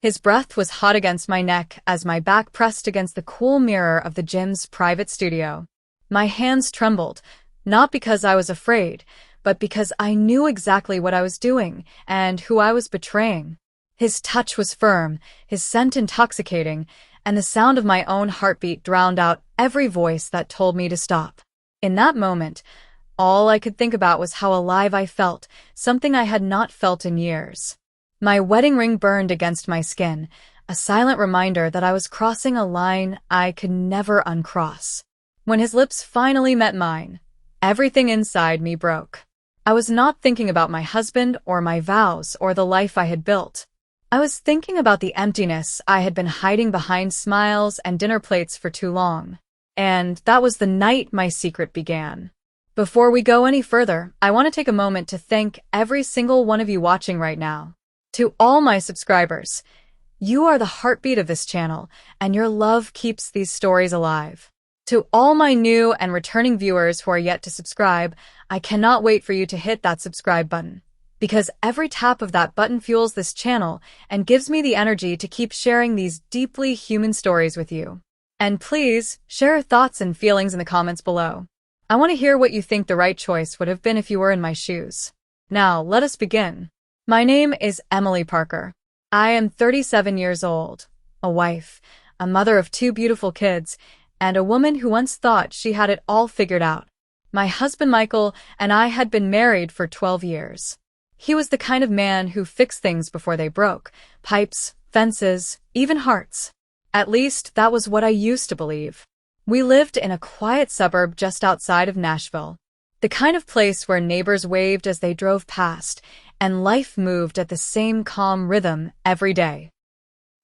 His breath was hot against my neck as my back pressed against the cool mirror of the gym's private studio. My hands trembled, not because I was afraid, but because I knew exactly what I was doing and who I was betraying. His touch was firm, his scent intoxicating, and the sound of my own heartbeat drowned out every voice that told me to stop. In that moment, all I could think about was how alive I felt, something I had not felt in years. My wedding ring burned against my skin, a silent reminder that I was crossing a line I could never uncross. When his lips finally met mine, everything inside me broke. I was not thinking about my husband or my vows or the life I had built. I was thinking about the emptiness I had been hiding behind smiles and dinner plates for too long. And that was the night my secret began. Before we go any further, I want to take a moment to thank every single one of you watching right now. To all my subscribers, you are the heartbeat of this channel, and your love keeps these stories alive. To all my new and returning viewers who are yet to subscribe, I cannot wait for you to hit that subscribe button, because every tap of that button fuels this channel and gives me the energy to keep sharing these deeply human stories with you. And please, share your thoughts and feelings in the comments below. I want to hear what you think the right choice would have been if you were in my shoes. Now, let us begin. My name is Emily Parker. I am 37 years old, a wife, a mother of 2 beautiful kids, and a woman who once thought she had it all figured out. My husband Michael and I had been married for 12 years. He was the kind of man who fixed things before they broke, pipes, fences, even hearts. At least, that was what I used to believe. We lived in a quiet suburb just outside of Nashville, the kind of place where neighbors waved as they drove past, and life moved at the same calm rhythm every day.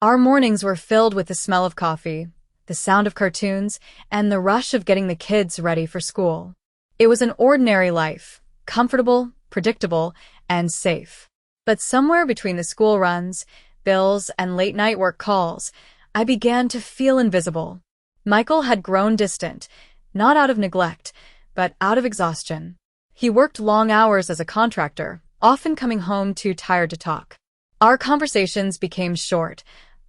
Our mornings were filled with the smell of coffee, the sound of cartoons, and the rush of getting the kids ready for school. It was an ordinary life, comfortable, predictable, and safe. But somewhere between the school runs, bills, and late-night work calls, I began to feel invisible. Michael had grown distant, not out of neglect, but out of exhaustion. He worked long hours as a contractor, often coming home too tired to talk. Our conversations became short,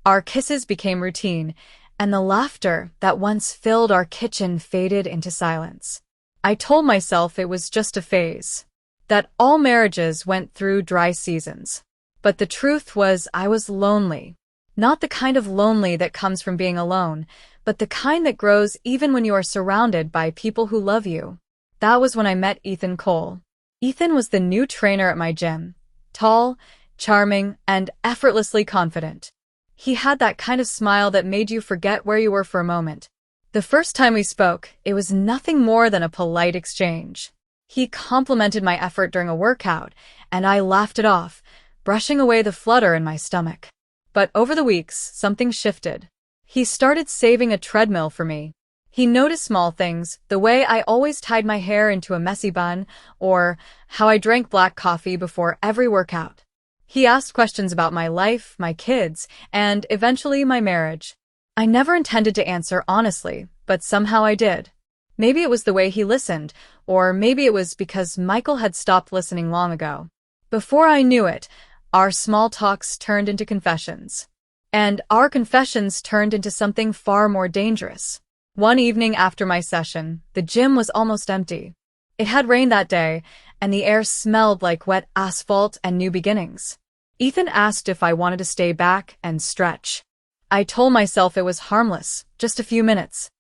our kisses became routine, and the laughter that once filled our kitchen faded into silence. I told myself it was just a phase, that all marriages went through dry seasons. But the truth was I was lonely. Not the kind of lonely that comes from being alone, but the kind that grows even when you are surrounded by people who love you. That was when I met Ethan Cole. Ethan was the new trainer at my gym. Tall, charming, and effortlessly confident. He had that kind of smile that made you forget where you were for a moment. The first time we spoke, it was nothing more than a polite exchange. He complimented my effort during a workout, and I laughed it off, brushing away the flutter in my stomach. But over the weeks, something shifted. He started saving a treadmill for me. He noticed small things, the way I always tied my hair into a messy bun, or how I drank black coffee before every workout. He asked questions about my life, my kids, and eventually my marriage. I never intended to answer honestly, but somehow I did. Maybe it was the way he listened, or maybe it was because Michael had stopped listening long ago. Before I knew it, our small talks turned into confessions. And our confessions turned into something far more dangerous. One evening after my session, the gym was almost empty. It had rained that day, and the air smelled like wet asphalt and new beginnings. Ethan asked if I wanted to stay back and stretch. I told myself it was harmless, just a few minutes.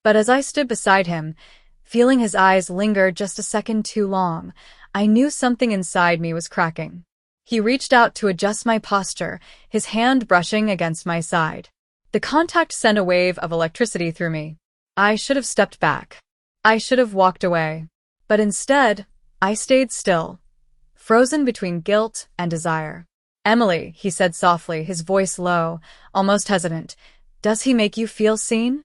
But as I stood beside him, feeling his eyes linger just a second too long, I knew something inside me was cracking. He reached out to adjust my posture, his hand brushing against my side. The contact sent a wave of electricity through me. I should have stepped back. I should have walked away. But instead, I stayed still, frozen between guilt and desire. "Emily," he said softly, his voice low, almost hesitant, "does he make you feel seen?"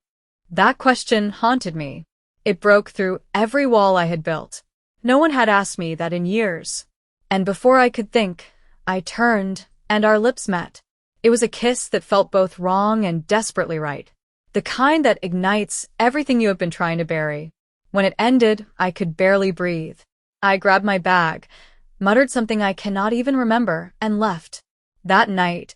That question haunted me. It broke through every wall I had built. No one had asked me that in years. And before I could think, I turned, and our lips met. It was a kiss that felt both wrong and desperately right. The kind that ignites everything you have been trying to bury. When it ended, I could barely breathe. I grabbed my bag, muttered something I cannot even remember, and left. That night,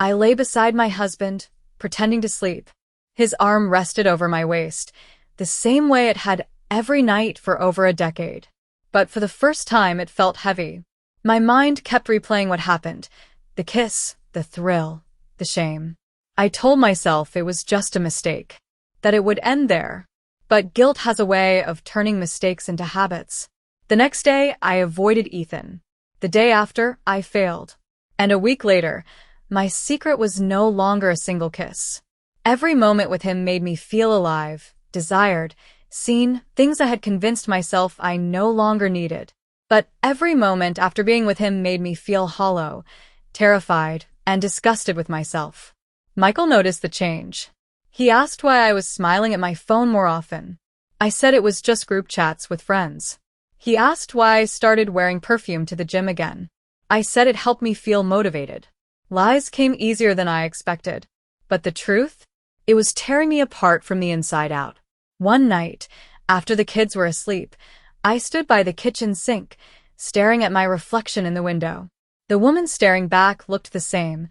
I lay beside my husband, pretending to sleep. His arm rested over my waist, the same way it had every night for over a decade. But for the first time, it felt heavy. My mind kept replaying what happened. The kiss, the thrill, the shame. I told myself it was just a mistake, that it would end there. But guilt has a way of turning mistakes into habits. The next day, I avoided Ethan. The day after, I failed. And a week later, my secret was no longer a single kiss. Every moment with him made me feel alive, desired, seen, things I had convinced myself I no longer needed. But every moment after being with him made me feel hollow, terrified, and disgusted with myself. Michael noticed the change. He asked why I was smiling at my phone more often. I said it was just group chats with friends. He asked why I started wearing perfume to the gym again. I said it helped me feel motivated. Lies came easier than I expected. But the truth? It was tearing me apart from the inside out. One night, after the kids were asleep, I stood by the kitchen sink, staring at my reflection in the window. The woman staring back looked the same.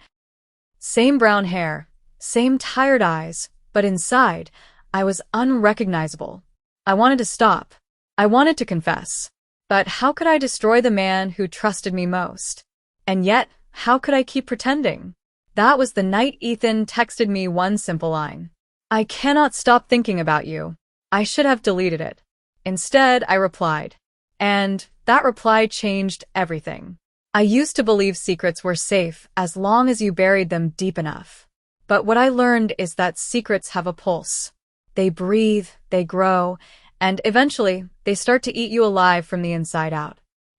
Same brown hair, same tired eyes, but inside, I was unrecognizable. I wanted to stop. I wanted to confess. But how could I destroy the man who trusted me most? And yet, how could I keep pretending? That was the night Ethan texted me one simple line. I cannot stop thinking about you. I should have deleted it. Instead, I replied. And that reply changed everything. I used to believe secrets were safe as long as you buried them deep enough. But what I learned is that secrets have a pulse. They breathe, they grow, and eventually, they start to eat you alive from the inside out.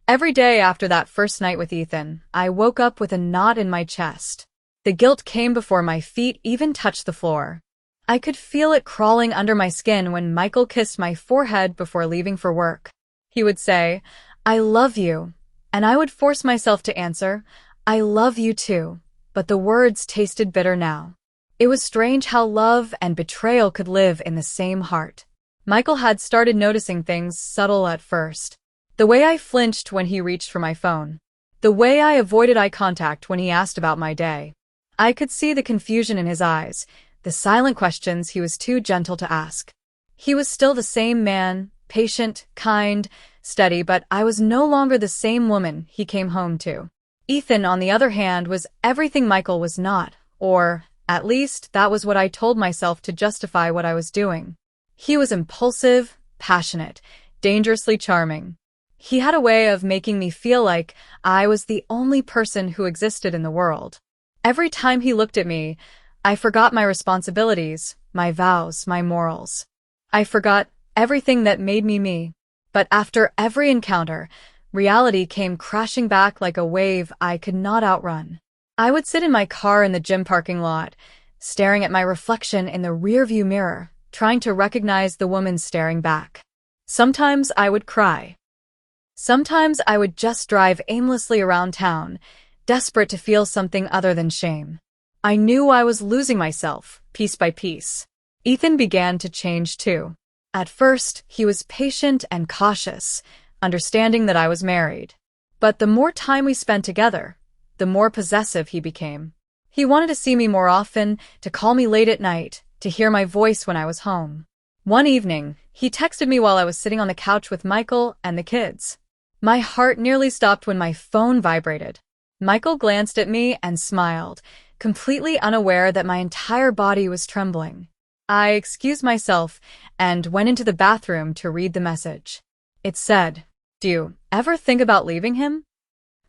Every day after that first night with Ethan, I woke up with a knot in my chest. The guilt came before my feet even touched the floor. I could feel it crawling under my skin when Michael kissed my forehead before leaving for work. He would say, "I love you," and I would force myself to answer, "I love you too," but the words tasted bitter now. It was strange how love and betrayal could live in the same heart. Michael had started noticing things subtle at first. The way I flinched when he reached for my phone. The way I avoided eye contact when he asked about my day. I could see the confusion in his eyes, the silent questions he was too gentle to ask. He was still the same man, patient, kind, steady, but I was no longer the same woman he came home to. Ethan, on the other hand, was everything Michael was not, or, at least, that was what I told myself to justify what I was doing. He was impulsive, passionate, dangerously charming. He had a way of making me feel like I was the only person who existed in the world. Every time he looked at me, I forgot my responsibilities, my vows, my morals. I forgot everything that made me me. But after every encounter, reality came crashing back like a wave I could not outrun. I would sit in my car in the gym parking lot, staring at my reflection in the rearview mirror, trying to recognize the woman staring back. Sometimes I would cry. Sometimes I would just drive aimlessly around town, desperate to feel something other than shame. I knew I was losing myself, piece by piece. Ethan began to change too. At first, he was patient and cautious, understanding that I was married. But the more time we spent together, the more possessive he became. He wanted to see me more often, to call me late at night, to hear my voice when I was home. One evening, he texted me while I was sitting on the couch with Michael and the kids. My heart nearly stopped when my phone vibrated. Michael glanced at me and smiled, completely unaware that my entire body was trembling. I excused myself and went into the bathroom to read the message. It said, "Do you ever think about leaving him?"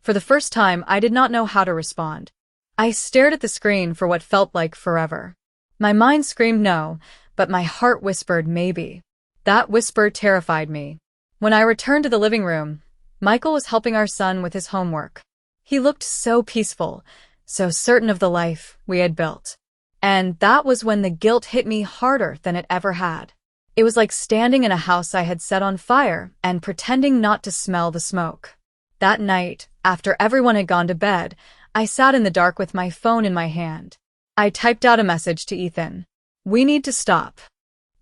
For the first time, I did not know how to respond. I stared at the screen for what felt like forever. My mind screamed no, but my heart whispered maybe. That whisper terrified me. When I returned to the living room, Michael was helping our son with his homework. He looked so peaceful, so certain of the life we had built. And that was when the guilt hit me harder than it ever had. It was like standing in a house I had set on fire and pretending not to smell the smoke. That night, after everyone had gone to bed, I sat in the dark with my phone in my hand. I typed out a message to Ethan. "We need to stop."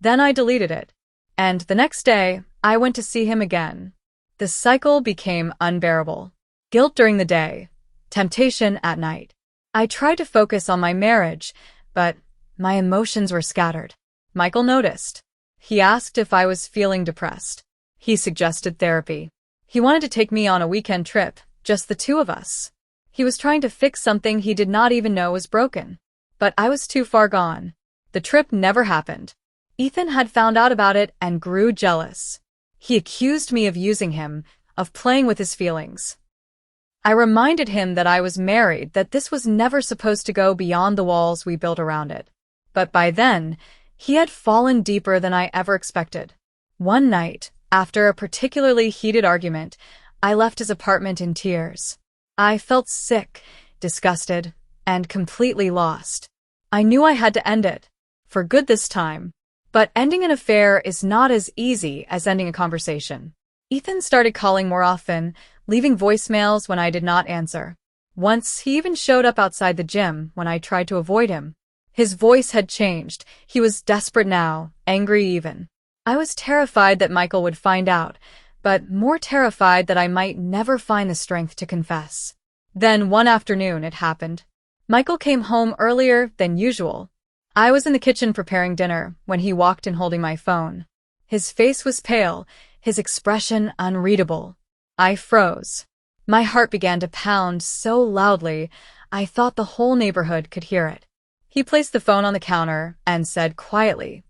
Then I deleted it. And the next day, I went to see him again. The cycle became unbearable. Guilt during the day, temptation at night. I tried to focus on my marriage, but my emotions were scattered. Michael noticed. He asked if I was feeling depressed. He suggested therapy. He wanted to take me on a weekend trip, just the two of us. He was trying to fix something he did not even know was broken. But I was too far gone. The trip never happened. Ethan had found out about it and grew jealous. He accused me of using him, of playing with his feelings. I reminded him that I was married, that this was never supposed to go beyond the walls we built around it. But by then, he had fallen deeper than I ever expected. One night, after a particularly heated argument, I left his apartment in tears. I felt sick, disgusted, and completely lost. I knew I had to end it, for good this time. But ending an affair is not as easy as ending a conversation. Ethan started calling more often, leaving voicemails when I did not answer. Once, he even showed up outside the gym when I tried to avoid him. His voice had changed. He was desperate now, angry even. I was terrified that Michael would find out, but more terrified that I might never find the strength to confess. Then one afternoon it happened. Michael came home earlier than usual. I was in the kitchen preparing dinner when he walked in holding my phone. His face was pale, his expression unreadable. I froze. My heart began to pound so loudly, I thought the whole neighborhood could hear it. He placed the phone on the counter and said quietly,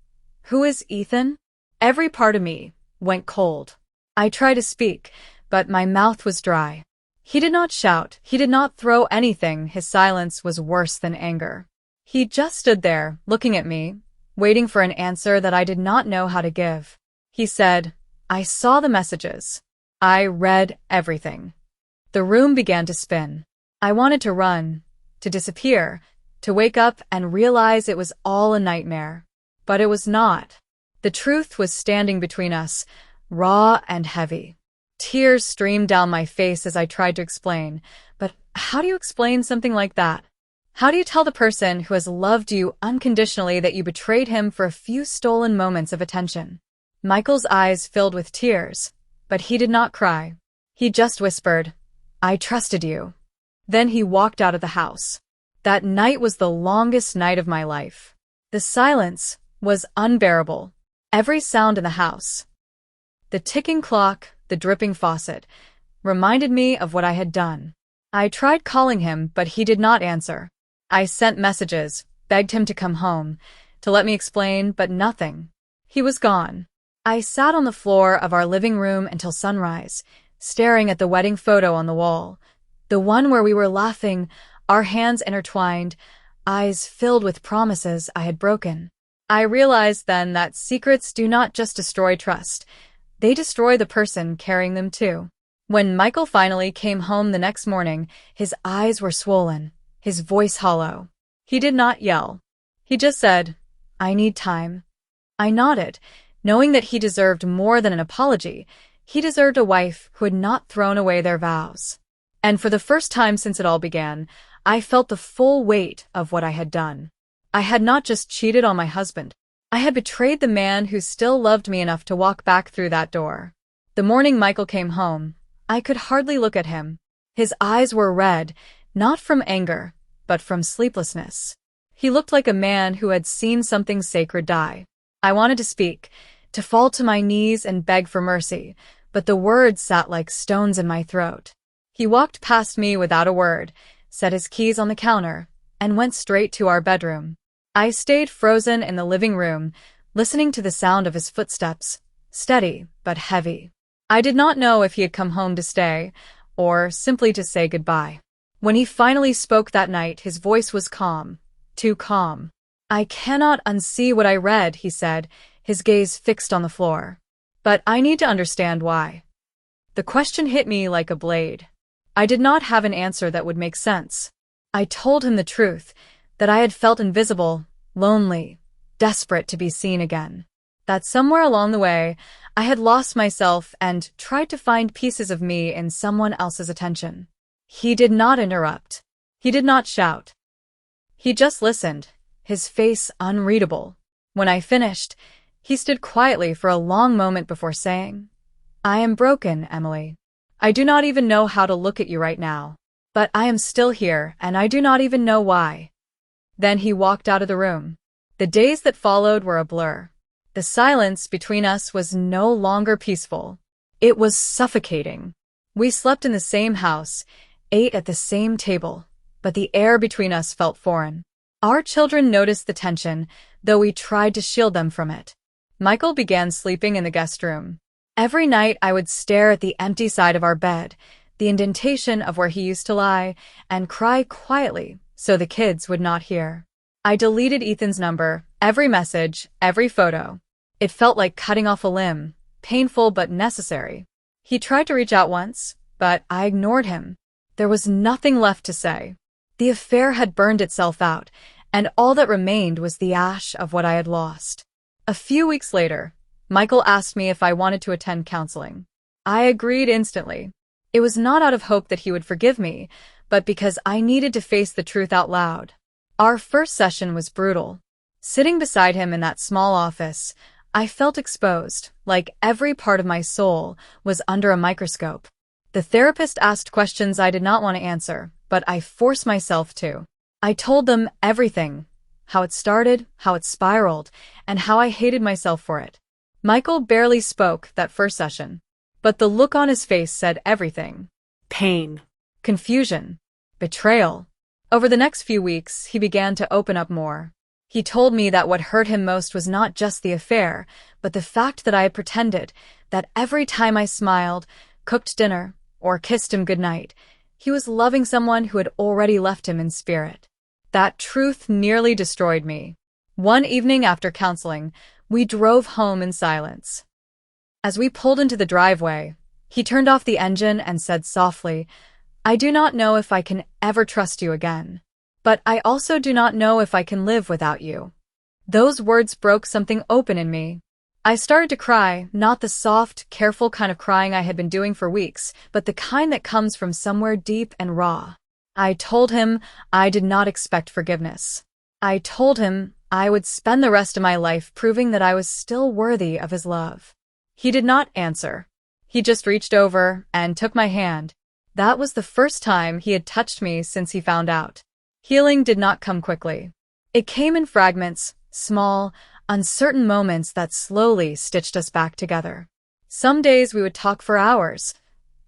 "Who is Ethan?" Every part of me went cold. I tried to speak, but my mouth was dry. He did not shout, he did not throw anything, his silence was worse than anger. He just stood there, looking at me, waiting for an answer that I did not know how to give. He said, "I saw the messages. I read everything." The room began to spin. I wanted to run, to disappear, to wake up and realize it was all a nightmare. But it was not. The truth was standing between us, raw and heavy. Tears streamed down my face as I tried to explain. But how do you explain something like that? How do you tell the person who has loved you unconditionally that you betrayed him for a few stolen moments of attention? Michael's eyes filled with tears, but he did not cry. He just whispered, "I trusted you." Then he walked out of the house. That night was the longest night of my life. The silence was unbearable. Every sound in the house, the ticking clock, the dripping faucet, reminded me of what I had done. I tried calling him, but he did not answer. I sent messages, begged him to come home, to let me explain, but nothing. He was gone. I sat on the floor of our living room until sunrise, staring at the wedding photo on the wall, the one where we were laughing, our hands intertwined, eyes filled with promises I had broken. I realized then that secrets do not just destroy trust, they destroy the person carrying them too. When Michael finally came home the next morning, his eyes were swollen, his voice hollow. He did not yell. He just said, "I need time." I nodded, knowing that he deserved more than an apology. He deserved a wife who had not thrown away their vows. And for the first time since it all began, I felt the full weight of what I had done. I had not just cheated on my husband. I had betrayed the man who still loved me enough to walk back through that door. The morning Michael came home, I could hardly look at him. His eyes were red, not from anger, but from sleeplessness. He looked like a man who had seen something sacred die. I wanted to speak, to fall to my knees and beg for mercy, but the words sat like stones in my throat. He walked past me without a word, set his keys on the counter, and went straight to our bedroom. I stayed frozen in the living room, listening to the sound of his footsteps, steady but heavy. I did not know if he had come home to stay, or simply to say goodbye. When he finally spoke that night, his voice was calm, too calm. "I cannot unsee what I read," he said, his gaze fixed on the floor. "But I need to understand why." The question hit me like a blade. I did not have an answer that would make sense. I told him the truth, that I had felt invisible, lonely, desperate to be seen again. That somewhere along the way, I had lost myself and tried to find pieces of me in someone else's attention. He did not interrupt. He did not shout. He just listened, his face unreadable. When I finished, he stood quietly for a long moment before saying, "I am broken, Emily. I do not even know how to look at you right now." But I am still here, and I do not even know why." Then he walked out of the room. The days that followed were a blur. The silence between us was no longer peaceful. It was suffocating. We slept in the same house, ate at the same table, but the air between us felt foreign. Our children noticed the tension, though we tried to shield them from it. Michael began sleeping in the guest room. Every night I would stare at the empty side of our bed, the indentation of where he used to lie, and cry quietly so the kids would not hear. I deleted Ethan's number, every message, every photo. It felt like cutting off a limb, painful but necessary. He tried to reach out once, but I ignored him. There was nothing left to say. The affair had burned itself out, and all that remained was the ash of what I had lost. A few weeks later, Michael asked me if I wanted to attend counseling. I agreed instantly. It was not out of hope that he would forgive me, but because I needed to face the truth out loud. Our first session was brutal. Sitting beside him in that small office, I felt exposed, like every part of my soul was under a microscope. The therapist asked questions I did not want to answer, but I forced myself to. I told them everything, how it started, how it spiraled, and how I hated myself for it. Michael barely spoke that first session, but the look on his face said everything. Pain. Confusion. Betrayal. Over the next few weeks, he began to open up more. He told me that what hurt him most was not just the affair, but the fact that I had pretended that every time I smiled, cooked dinner, or kissed him goodnight, he was loving someone who had already left him in spirit. That truth nearly destroyed me. One evening after counseling, we drove home in silence. As we pulled into the driveway, he turned off the engine and said softly, "I do not know if I can ever trust you again. But I also do not know if I can live without you." Those words broke something open in me. I started to cry, not the soft, careful kind of crying I had been doing for weeks, but the kind that comes from somewhere deep and raw. I told him I did not expect forgiveness. I told him I would spend the rest of my life proving that I was still worthy of his love. He did not answer. He just reached over and took my hand. That was the first time he had touched me since he found out. Healing did not come quickly. It came in fragments, small, uncertain moments that slowly stitched us back together. Some days we would talk for hours.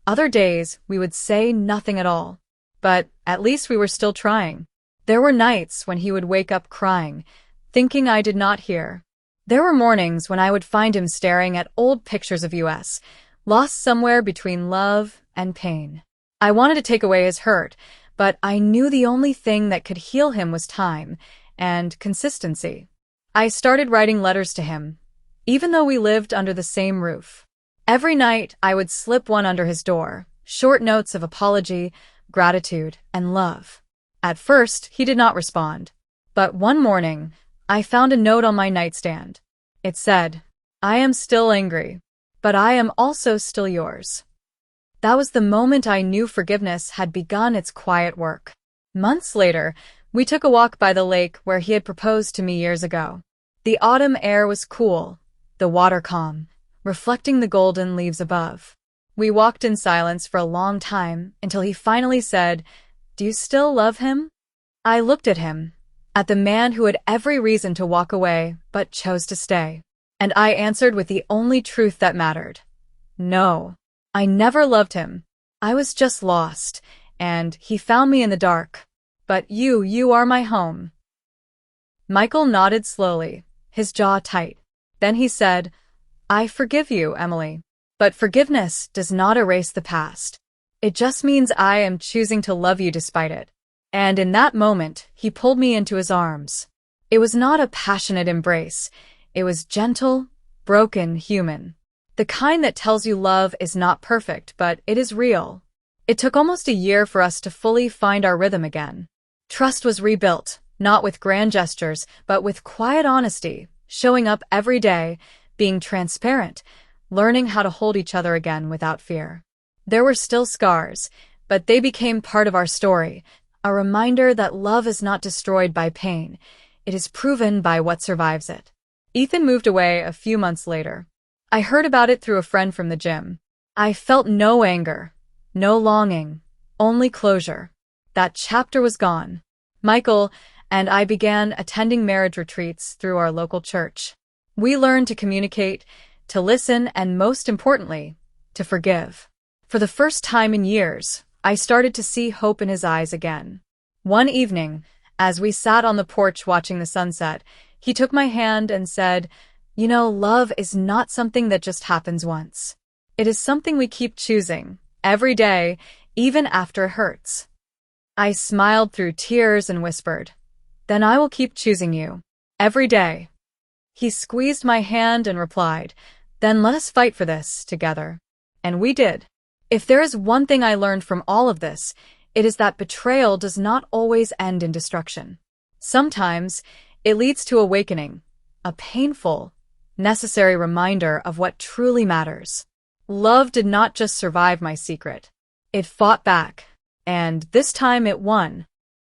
Other days we would say nothing at all. But at least we were still trying. There were nights when he would wake up crying, thinking I did not hear. There were mornings when I would find him staring at old pictures of us, lost somewhere between love and pain. I wanted to take away his hurt, but I knew the only thing that could heal him was time and consistency. I started writing letters to him, even though we lived under the same roof. Every night I would slip one under his door, short notes of apology, gratitude, and love. At first, he did not respond. But one morning, I found a note on my nightstand. It said, "I am still angry, but I am also still yours." That was the moment I knew forgiveness had begun its quiet work. Months later, we took a walk by the lake where he had proposed to me years ago. The autumn air was cool, the water calm, reflecting the golden leaves above. We walked in silence for a long time until he finally said, "Do you still love him?" I looked at him, at the man who had every reason to walk away but chose to stay. And I answered with the only truth that mattered. No, I never loved him. I was just lost, and he found me in the dark. But you are my home. Michael nodded slowly, his jaw tight. Then he said, "I forgive you, Emily. But forgiveness does not erase the past. It just means I am choosing to love you despite it." And in that moment, he pulled me into his arms. It was not a passionate embrace. It was gentle, broken, human. The kind that tells you love is not perfect, but it is real. It took almost a year for us to fully find our rhythm again. Trust was rebuilt, not with grand gestures, but with quiet honesty, showing up every day, being transparent, learning how to hold each other again without fear. There were still scars, but they became part of our story, a reminder that love is not destroyed by pain. It is proven by what survives it. Ethan moved away a few months later. I heard about it through a friend from the gym. I felt no anger, no longing, only closure. That chapter was gone. Michael and I began attending marriage retreats through our local church. We learned to communicate, to listen, and most importantly, to forgive. For the first time in years, I started to see hope in his eyes again. One evening, as we sat on the porch watching the sunset, he took my hand and said, "You know, love is not something that just happens once. It is something we keep choosing, every day, even after it hurts." I smiled through tears and whispered, "Then I will keep choosing you, every day." He squeezed my hand and replied, "Then let us fight for this, together." And we did. If there is one thing I learned from all of this, it is that betrayal does not always end in destruction. Sometimes, it leads to awakening, a painful, necessary reminder of what truly matters. Love did not just survive my secret. It fought back, and this time it won.